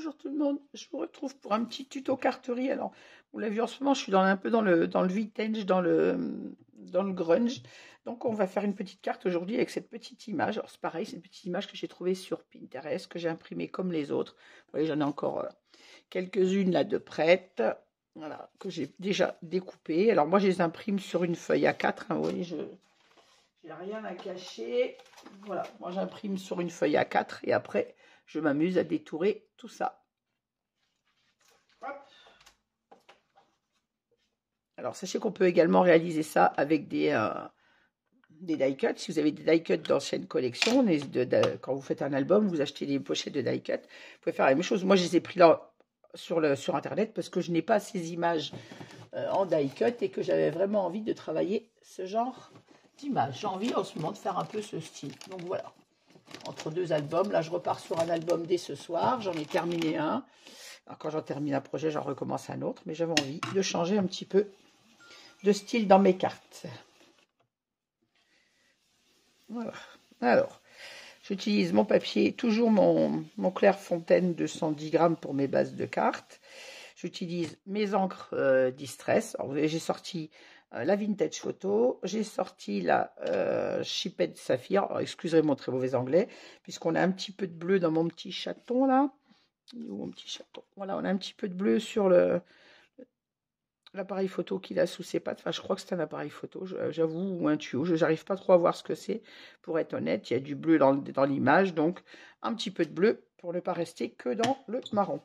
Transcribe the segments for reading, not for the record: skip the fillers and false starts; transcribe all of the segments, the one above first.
Bonjour tout le monde, je vous retrouve pour un petit tuto carterie. Alors, vous l'avez vu en ce moment, je suis un peu dans le vintage, dans le grunge. Donc, on va faire une petite carte aujourd'hui avec cette petite image. Alors, c'est pareil, c'est une petite image que j'ai trouvée sur Pinterest, que j'ai imprimée comme les autres. Vous voyez, j'en ai encore quelques-unes là de prêtes. Voilà, que j'ai déjà découpées. Alors, moi, je les imprime sur une feuille A4. Hein, vous voyez, je n'ai rien à cacher. Voilà, moi, j'imprime sur une feuille A4 et après, je m'amuse à détourer tout ça. Hop. Alors, sachez qu'on peut également réaliser ça avec des die cuts. Si vous avez des die cuts d'anciennes collections, quand vous faites un album, vous achetez des pochettes de die cut. Vous pouvez faire la même chose. Moi, je les ai pris là sur Internet parce que je n'ai pas ces images en die cut et que j'avais vraiment envie de travailler ce genre d'image. J'ai envie en ce moment de faire un peu ce style. Donc, voilà. Entre deux albums, là, je repars sur un album dès ce soir. J'en ai terminé un. Alors, quand j'en termine un projet, j'en recommence un autre. Mais j'avais envie de changer un petit peu de style dans mes cartes. Voilà. Alors, j'utilise mon papier, toujours mon Clairefontaine 210 grammes pour mes bases de cartes. J'utilise mes encres Distress. Alors, j'ai sorti la Vintage Photo. J'ai sorti la Chipette Saphir. Alors, excusez mon très mauvais anglais, puisqu'on a un petit peu de bleu dans mon petit chaton, là. Où mon petit chaton? Voilà, on a un petit peu de bleu sur l'appareil photo qu'il a sous ses pattes. Enfin, je crois que c'est un appareil photo, j'avoue, ou un tuyau. Je n'arrive pas trop à voir ce que c'est, pour être honnête. Il y a du bleu dans l'image, donc un petit peu de bleu pour ne pas rester que dans le marron.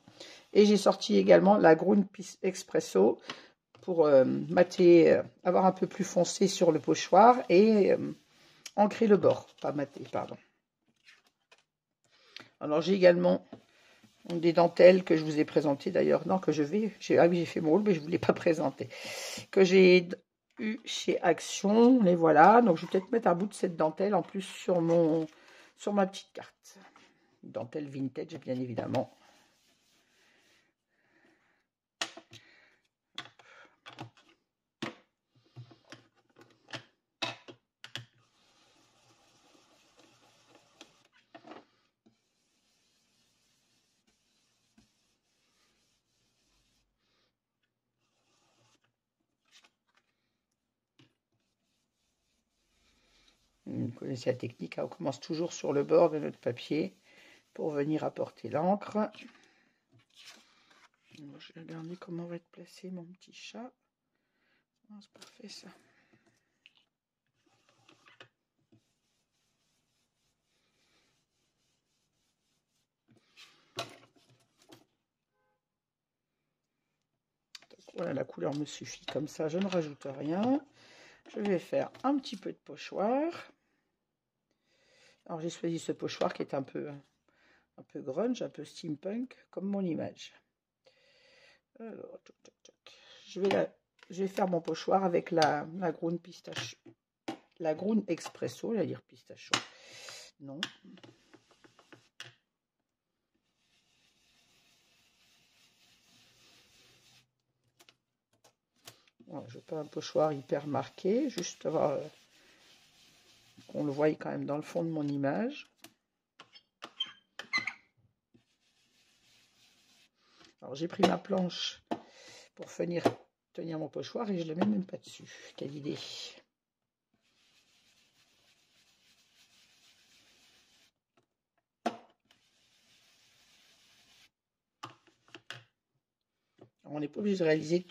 Et j'ai sorti également la Ground Expresso pour mater, avoir un peu plus foncé sur le pochoir et ancrer le bord. Pas mater, pardon. Alors, j'ai également des dentelles que je vous ai présentées d'ailleurs, non, que je vais, ah oui, j'ai fait mon rôle, mais je ne vous l'ai pas présenté, que j'ai eu chez Action, les voilà, donc je vais peut-être mettre un bout de cette dentelle en plus sur ma petite carte, dentelle vintage bien évidemment. Vous connaissez la technique, hein, on commence toujours sur le bord de notre papier pour venir apporter l'encre. Je vais regarder comment va être placé mon petit chat. C'est parfait ça. Donc, voilà, la couleur me suffit comme ça, je ne rajoute rien. Je vais faire un petit peu de pochoir. Alors j'ai choisi ce pochoir qui est un peu grunge, un peu steampunk, comme mon image. Alors, je vais faire mon pochoir avec la Ground Pistachio. La Ground Expresso, j'allais dire pistachio. Non. Voilà, je veux pas un pochoir hyper marqué, juste avoir qu'on le voie quand même dans le fond de mon image. Alors j'ai pris ma planche pour tenir mon pochoir et je ne le mets même pas dessus. Quelle idée! On n'est pas obligé de réaliser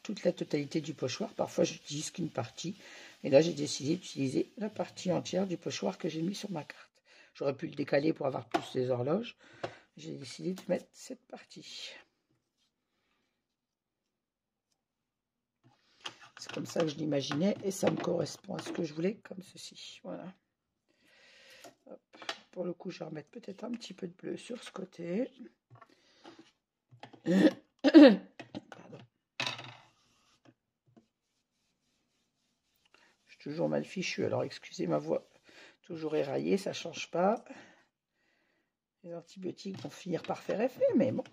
toute la totalité du pochoir. Parfois, j'utilise qu'une partie. Et là, j'ai décidé d'utiliser la partie entière du pochoir que j'ai mis sur ma carte. J'aurais pu le décaler pour avoir plus des horloges. J'ai décidé de mettre cette partie. C'est comme ça que je l'imaginais et ça me correspond à ce que je voulais, comme ceci. Voilà. Hop. Pour le coup, je vais remettre peut-être un petit peu de bleu sur ce côté. Pardon. Je suis toujours mal fichu, alors excusez ma voix toujours éraillée, ça ne change pas. Les antibiotiques vont finir par faire effet, mais bon.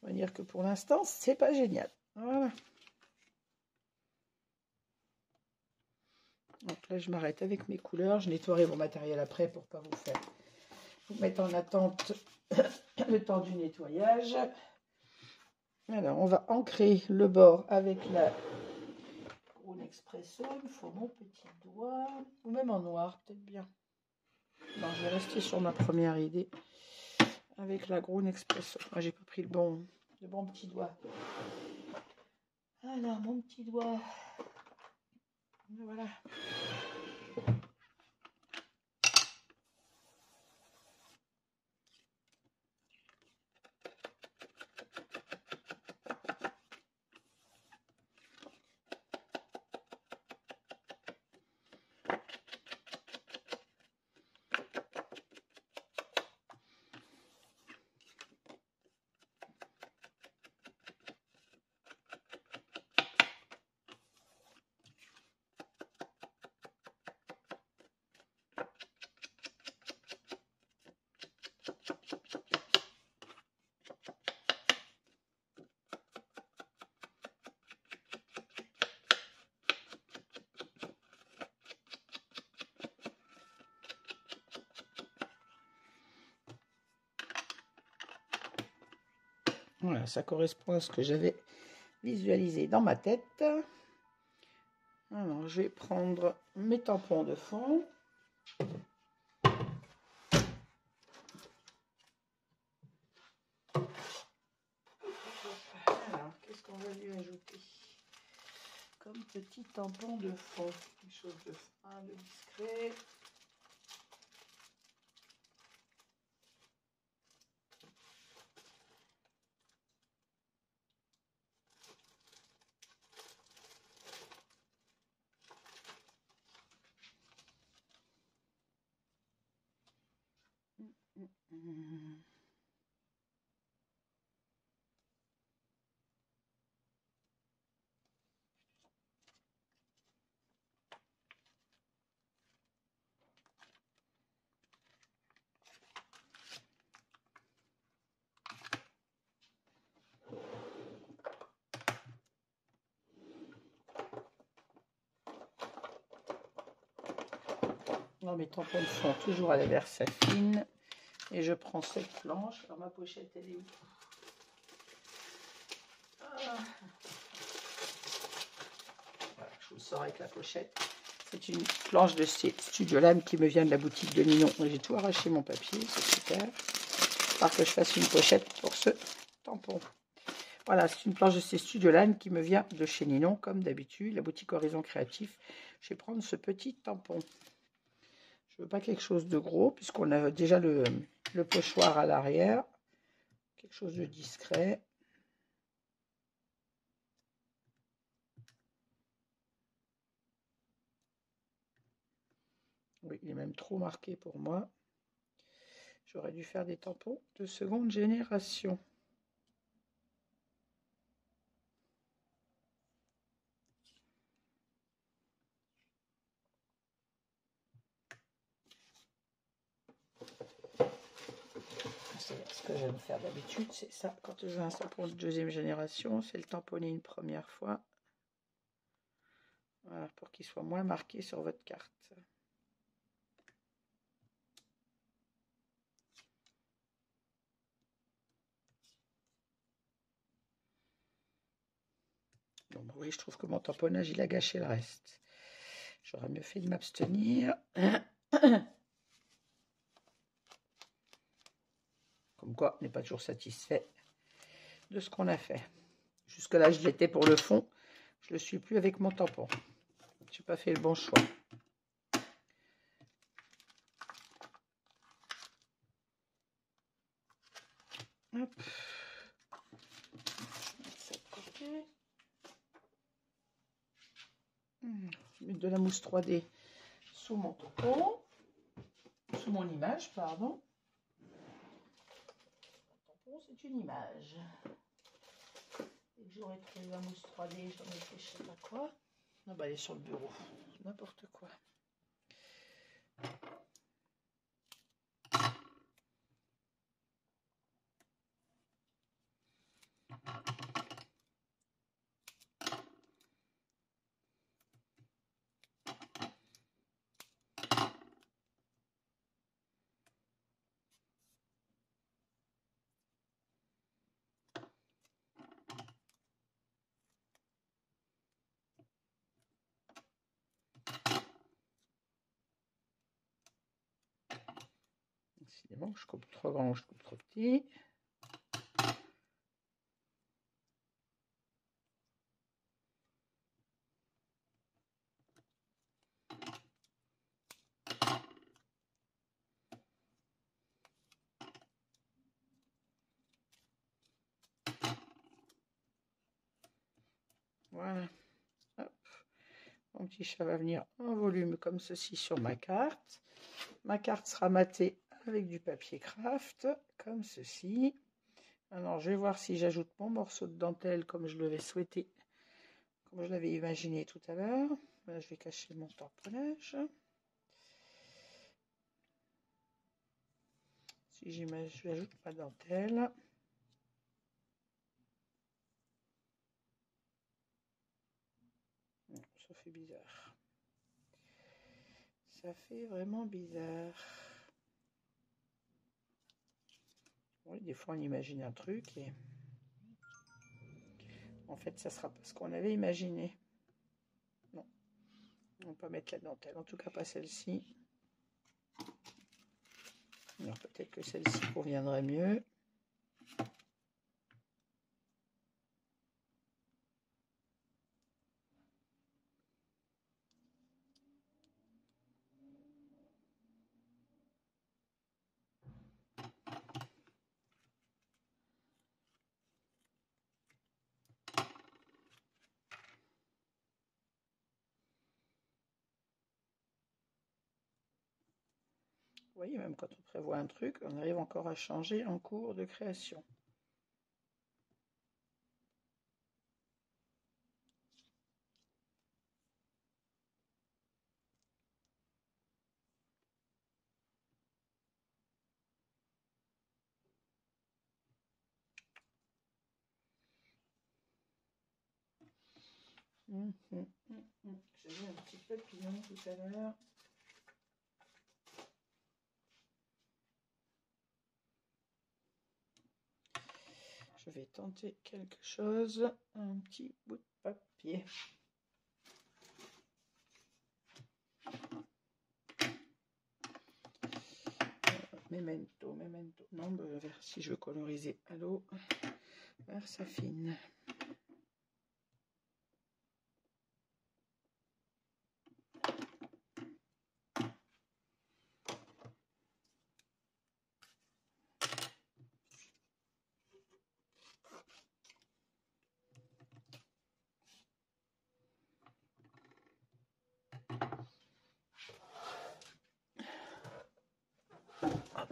On va dire que pour l'instant, c'est pas génial. Voilà. Donc là, je m'arrête avec mes couleurs. Je nettoierai mon matériel après pour ne pas vous mettre en attente le temps du nettoyage. Alors, on va ancrer le bord avec la Groen Expresso. Il faut mon petit doigt, ou même en noir, peut-être bien. Non, je vais rester sur ma première idée avec la Groen Expresso. Moi, j'ai pas pris le bon petit doigt. Alors, mon petit doigt. Voilà. Voilà, ça correspond à ce que j'avais visualisé dans ma tête. Alors, je vais prendre mes tampons de fond. Alors, qu'est-ce qu'on va lui ajouter comme petit tampon de fond? Quelque chose de fin, de discret. Non, mes tampons de fond toujours à la Versafine. Et je prends cette planche. Alors ma pochette, elle est où? Voilà, je vous le sors avec la pochette. C'est une planche de Studio Lame qui me vient de la boutique de Ninon. J'ai tout arraché mon papier, c'est super. Il va que je fasse une pochette pour ce tampon. Voilà, c'est une planche de ces Studio Lame qui me vient de chez Ninon, comme d'habitude, la boutique Horizon Créatif. Je vais prendre ce petit tampon. Je veux pas quelque chose de gros, puisqu'on a déjà le pochoir à l'arrière. Quelque chose de discret. Oui, il est même trop marqué pour moi. J'aurais dû faire des tampons de seconde génération. C'est ce que j'aime faire d'habitude, c'est ça. Quand je veux un tampon de deuxième génération, c'est le tamponner une première fois. Voilà, pour qu'il soit moins marqué sur votre carte. Bon, bah oui, je trouve que mon tamponnage, il a gâché le reste. J'aurais mieux fait de m'abstenir. Comme quoi, on n'est pas toujours satisfait de ce qu'on a fait. Jusque-là, je l'étais pour le fond. Je ne le suis plus avec mon tampon. Je n'ai pas fait le bon choix. Hop. Je mets de la mousse 3D sous mon tampon, sous mon image, pardon. Le tampon, c'est une image. Dès que j'aurai trouvé la mousse 3D, j'en ai fait je sais pas quoi. Ah bah, elle est sur le bureau, n'importe quoi. Décidément, je coupe trop grand, je coupe trop petit. Voilà. Hop. Mon petit chat va venir en volume comme ceci sur ma carte. Ma carte sera matée avec du papier craft, comme ceci. Alors, je vais voir si j'ajoute mon morceau de dentelle comme je l'avais souhaité, comme je l'avais imaginé tout à l'heure. Là, je vais cacher mon tamponnage. Si j'ajoute ma dentelle. Ça fait bizarre. Ça fait vraiment bizarre. Oui, des fois on imagine un truc et en fait ça sera pas ce qu'on avait imaginé. Non, on va pas mettre la dentelle, en tout cas pas celle-ci. Alors peut-être que celle-ci conviendrait mieux. Vous voyez, même quand on prévoit un truc, on arrive encore à changer en cours de création. J'ai vu un petit papillon tout à l'heure. Je vais tenter quelque chose, un petit bout de papier. Memento, memento. Non, si je veux coloriser à l'eau, vers sa fine. Hop.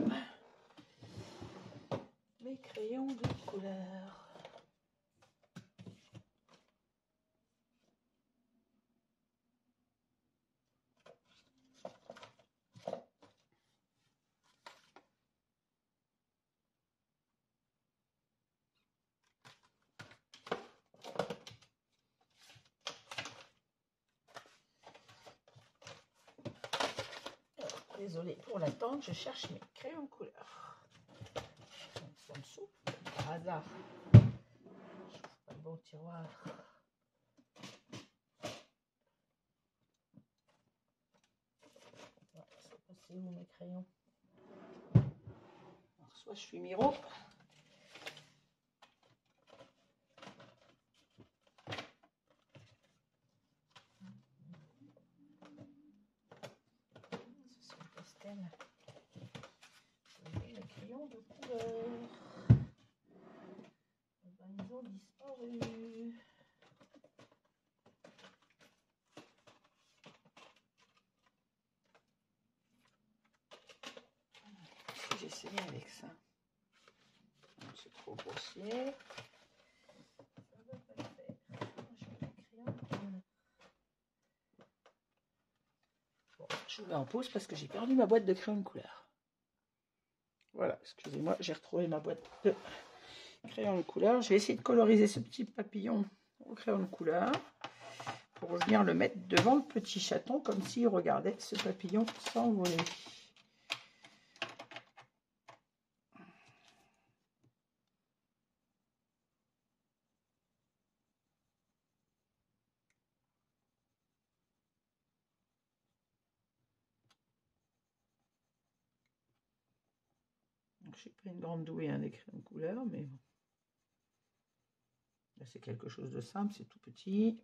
Mes crayons de couleur. Désolée pour l'attente, je cherche mes crayons de couleur. En dessous, par hasard. Je trouve pas le bon tiroir. Ouais, c'est passé où mes crayons? Alors, soit je suis Miro. Ce sont des pastels. Les crayons de couleur. Ben, ils ont disparu. J'essaie avec ça. C'est trop grossier. Ça ne va pas le faire. Je mets les crayons de couleur. Bon, je vous mets en pause parce que j'ai perdu ma boîte de crayons de couleur. Voilà, excusez-moi, j'ai retrouvé ma boîte de crayons de couleur. Je vais essayer de coloriser ce petit papillon au crayon de couleur pour venir le mettre devant le petit chaton comme s'il regardait ce papillon s'envoler. Je suis pas une grande douée hein, des crayons de couleur, mais bon. Là, c'est quelque chose de simple, c'est tout petit.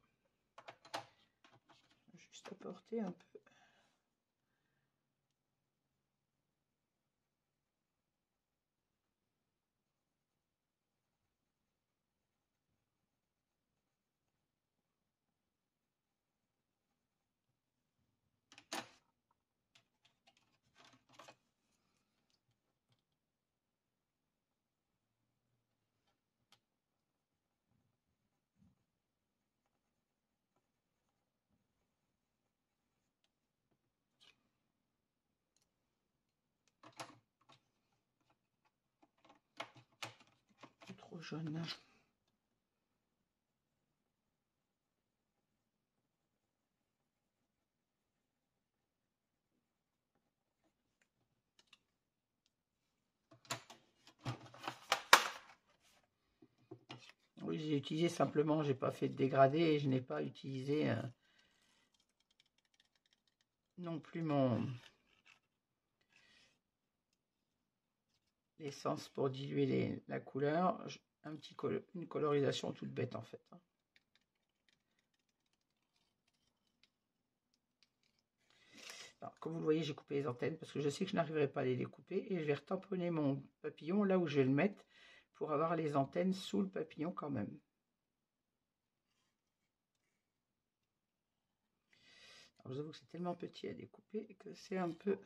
Juste apporter un peu. Trop jaune. Oui, j'ai utilisé simplement, j'ai pas fait de dégradé et je n'ai pas utilisé non plus mon l'essence pour diluer la couleur. Une colorisation toute bête en fait. Alors, comme vous le voyez, j'ai coupé les antennes parce que je sais que je n'arriverai pas à les découper et je vais retamponner mon papillon là où je vais le mettre pour avoir les antennes sous le papillon quand même. Alors, je vous avoue que c'est tellement petit à découper que c'est un peu...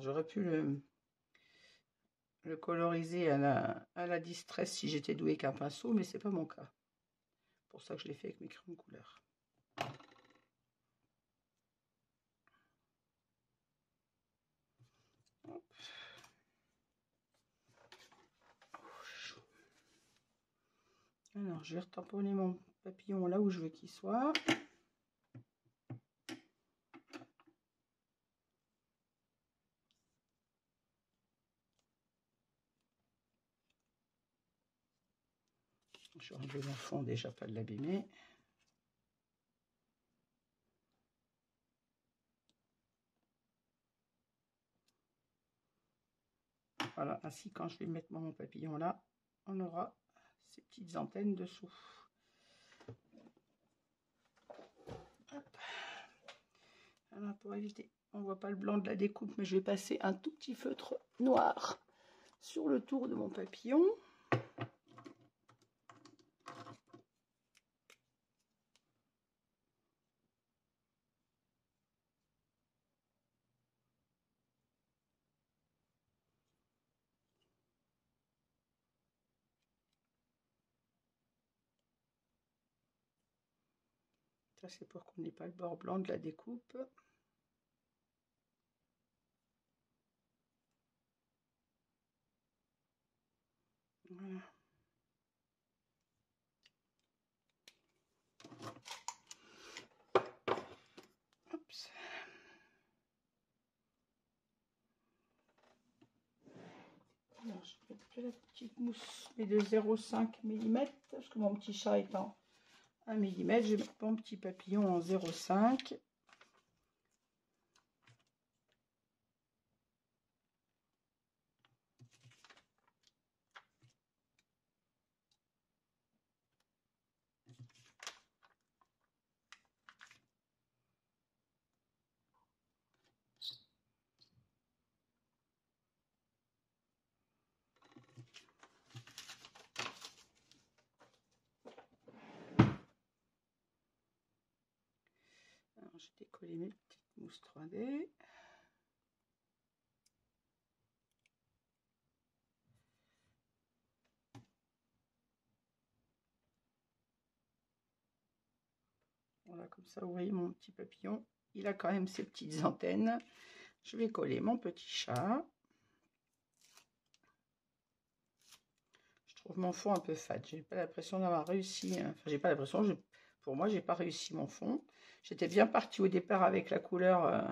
J'aurais pu le coloriser à la distress si j'étais doué qu'un pinceau, mais c'est pas mon cas. C'est pour ça que je l'ai fait avec mes crayons de couleur. Alors, je vais retamponner mon papillon là où je veux qu'il soit. Je vais enlever mon fond déjà, pas de l'abîmer. Voilà, ainsi quand je vais mettre mon papillon là, on aura ces petites antennes dessous. Hop. Voilà, pour éviter, on voit pas le blanc de la découpe, mais je vais passer un tout petit feutre noir sur le tour de mon papillon. Ça, c'est pour qu'on n'ait pas le bord blanc de la découpe. Voilà. Oups. Alors, je vais mettre la petite mousse, mais de 0,5 mm, parce que mon petit chat est en 1 mm. Je vais mettre mon petit papillon en 0,5. Je vais décoller mes petites mousses 3D. Voilà, comme ça, vous voyez mon petit papillon. Il a quand même ses petites antennes. Je vais coller mon petit chat. Je trouve mon fond un peu fade. J'ai pas l'impression d'avoir réussi. Enfin, j'ai pas l'impression. Pour moi, j'ai pas réussi mon fond. J'étais bien partie au départ avec la couleur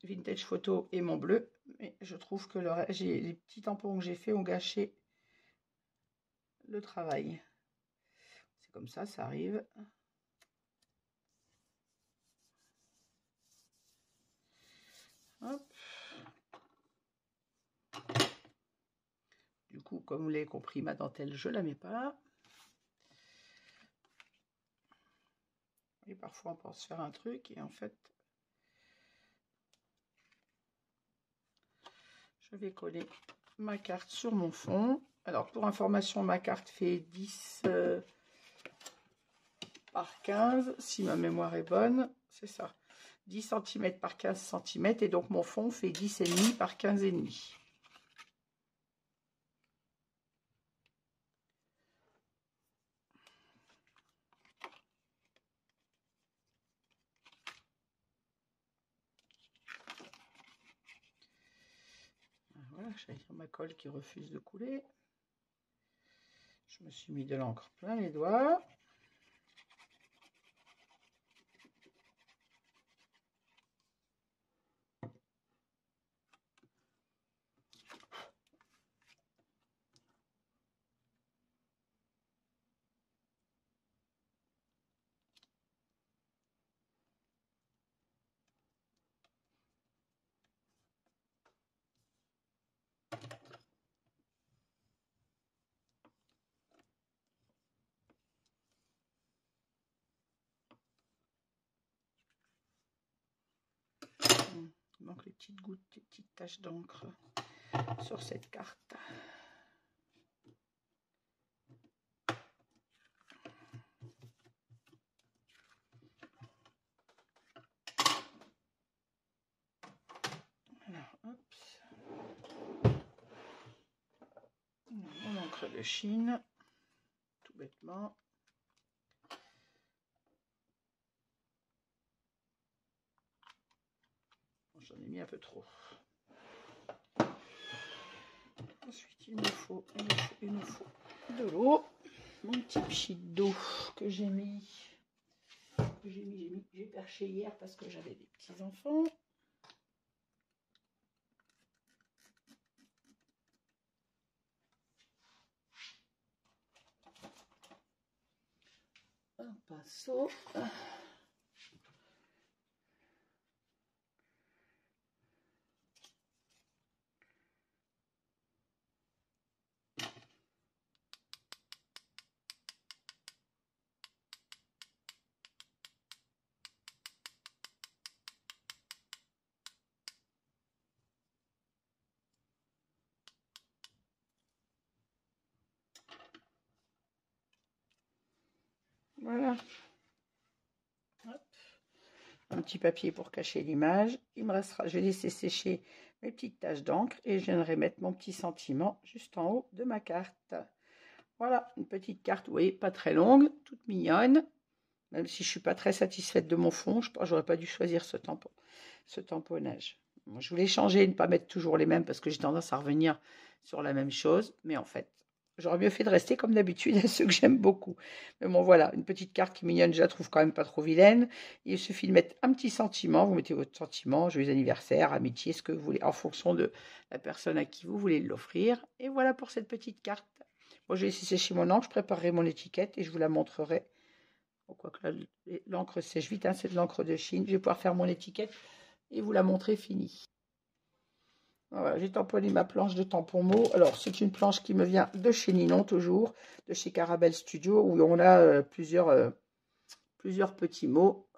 Vintage Photo et mon bleu. Mais je trouve que les petits tampons que j'ai fait ont gâché le travail. C'est comme ça arrive. Hop. Du coup, comme vous l'avez compris, ma dentelle, je la mets pas. Et parfois, on pense faire un truc et en fait, je vais coller ma carte sur mon fond. Alors, pour information, ma carte fait 10 par 15, si ma mémoire est bonne, c'est ça. 10 cm par 15 cm, et donc mon fond fait 10,5 par 15,5. Voilà, j'ai ma colle qui refuse de couler. Je me suis mis de l'encre plein les doigts. Il manque les petites gouttes, les petites taches d'encre sur cette carte. Alors, hop. Mon encre de Chine, tout bêtement. J'en ai mis un peu trop. Ensuite, il nous faut de l'eau. Mon petit pchit d'eau que j'ai perché hier parce que j'avais des petits enfants. Un pinceau. Voilà. Hop. Un petit papier pour cacher l'image. Il me restera, je vais laisser sécher mes petites taches d'encre et je viendrai mettre mon petit sentiment juste en haut de ma carte. Voilà, une petite carte, oui, pas très longue, toute mignonne. Même si je ne suis pas très satisfaite de mon fond, je pense que j'aurais pas dû choisir ce tamponnage. Moi, je voulais changer et ne pas mettre toujours les mêmes parce que j'ai tendance à revenir sur la même chose. Mais en fait, j'aurais mieux fait de rester comme d'habitude à ceux que j'aime beaucoup. Mais bon, voilà, une petite carte qui est mignonne, je la trouve quand même pas trop vilaine. Il suffit de mettre un petit sentiment. Vous mettez votre sentiment, joyeux anniversaire, amitié, ce que vous voulez, en fonction de la personne à qui vous voulez l'offrir. Et voilà pour cette petite carte. Moi, je vais laisser sécher mon encre, je préparerai mon étiquette et je vous la montrerai. Quoique l'encre sèche vite, hein, c'est de l'encre de Chine. Je vais pouvoir faire mon étiquette et vous la montrer finie. Voilà, j'ai tamponné ma planche de tampon mot. Alors, c'est une planche qui me vient de chez Ninon, toujours, de chez Caramel Studio, où on a plusieurs petits mots.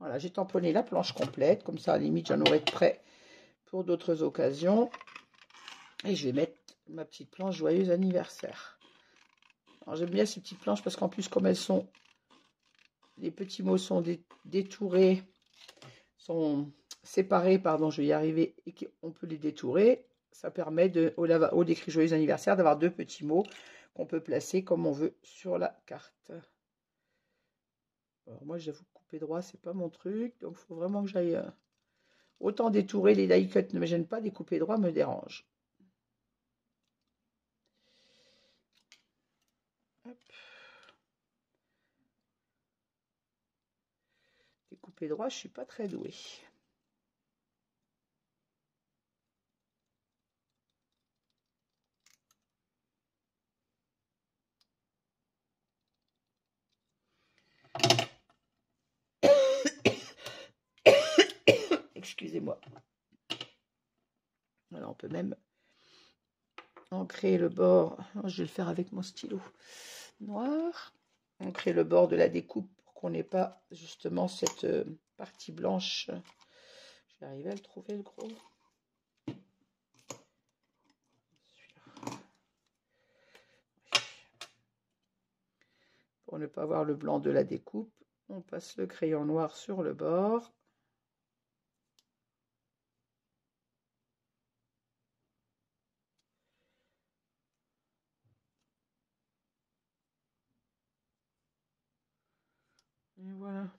Voilà, j'ai tamponné la planche complète, comme ça, à la limite, j'en aurai de prêt pour d'autres occasions. Et je vais mettre ma petite planche joyeux anniversaire. Alors, j'aime bien ces petites planches parce qu'en plus, comme elles sont... Les petits mots sont détourés, sont séparés, pardon, je vais y arriver, et qu'on peut les détourer. Ça permet, au d'écrire joyeux anniversaire, d'avoir deux petits mots qu'on peut placer comme on veut sur la carte. Alors moi, j'avoue, couper droit, c'est pas mon truc, donc il faut vraiment que j'aille... Autant détourer, les die cuts ne me gênent pas, les couper droit me dérangent. Hop. Les couper droit, je suis pas très douée. excusez-moi. Voilà, on peut même ancrer le bord. Je vais le faire avec mon stylo noir. Ancrer le bord de la découpe pour qu'on n'ait pas justement cette partie blanche. Je vais arriver à le trouver, le gros. Pour ne pas voir le blanc de la découpe, on passe le crayon noir sur le bord. Et voilà.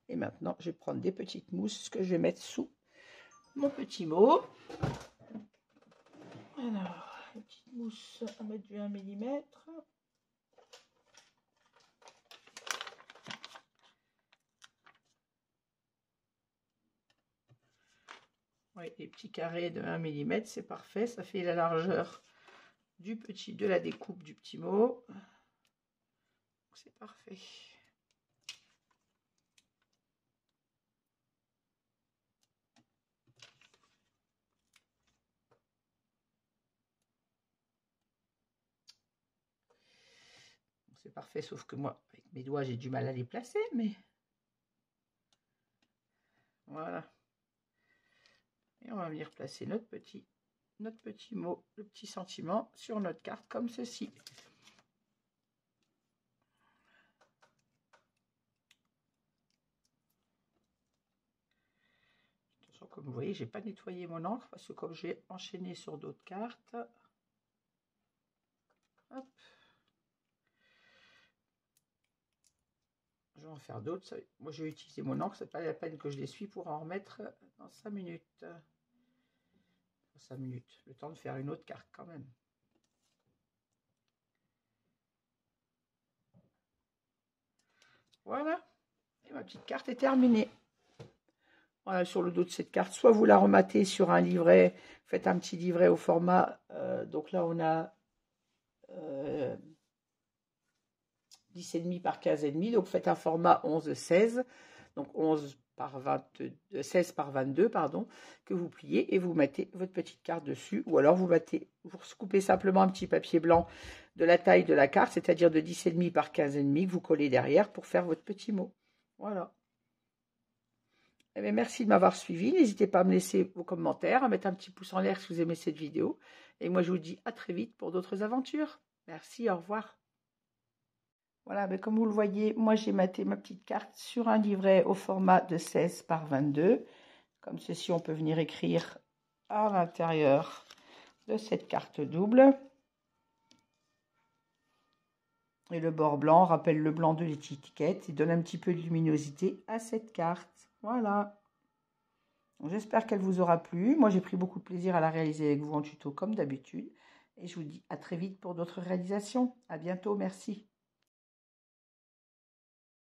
Et maintenant, je vais prendre des petites mousses que je vais mettre sous mon petit mot. Alors, une petite mousse à mettre du 1 mm. Oui, les petits carrés de 1 mm, c'est parfait. Ça fait la largeur de la découpe du petit mot. C'est parfait. C'est parfait, sauf que moi, avec mes doigts, j'ai du mal à les placer, mais voilà. Et on va venir placer notre petit mot, le petit sentiment sur notre carte comme ceci. Attention, comme vous voyez, j'ai pas nettoyé mon encre parce que comme j'ai enchaîné sur d'autres cartes, hop, je vais en faire d'autres. Moi, j'ai utilisé mon encre, c'est pas la peine que je l'essuie pour en remettre dans 5 minutes. 5 minutes, le temps de faire une autre carte quand même. Voilà, et ma petite carte est terminée. Voilà, sur le dos de cette carte, soit vous la rematez sur un livret, faites un petit livret au format, donc là on a 10,5 par 15,5, donc faites un format 11-16, donc 16 par 22, pardon, que vous pliez et vous mettez votre petite carte dessus, ou alors vous coupez simplement un petit papier blanc de la taille de la carte, c'est-à-dire de 10,5 par 15,5, que vous collez derrière pour faire votre petit mot. Voilà. Eh bien, merci de m'avoir suivi. N'hésitez pas à me laisser vos commentaires, à mettre un petit pouce en l'air si vous aimez cette vidéo. Et moi, je vous dis à très vite pour d'autres aventures. Merci, au revoir. Voilà, mais comme vous le voyez, moi, j'ai maté ma petite carte sur un livret au format de 16 par 22. Comme ceci, on peut venir écrire à l'intérieur de cette carte double. Et le bord blanc rappelle le blanc de l'étiquette et donne un petit peu de luminosité à cette carte. Voilà. J'espère qu'elle vous aura plu. Moi, j'ai pris beaucoup de plaisir à la réaliser avec vous en tuto comme d'habitude. Et je vous dis à très vite pour d'autres réalisations. À bientôt, merci.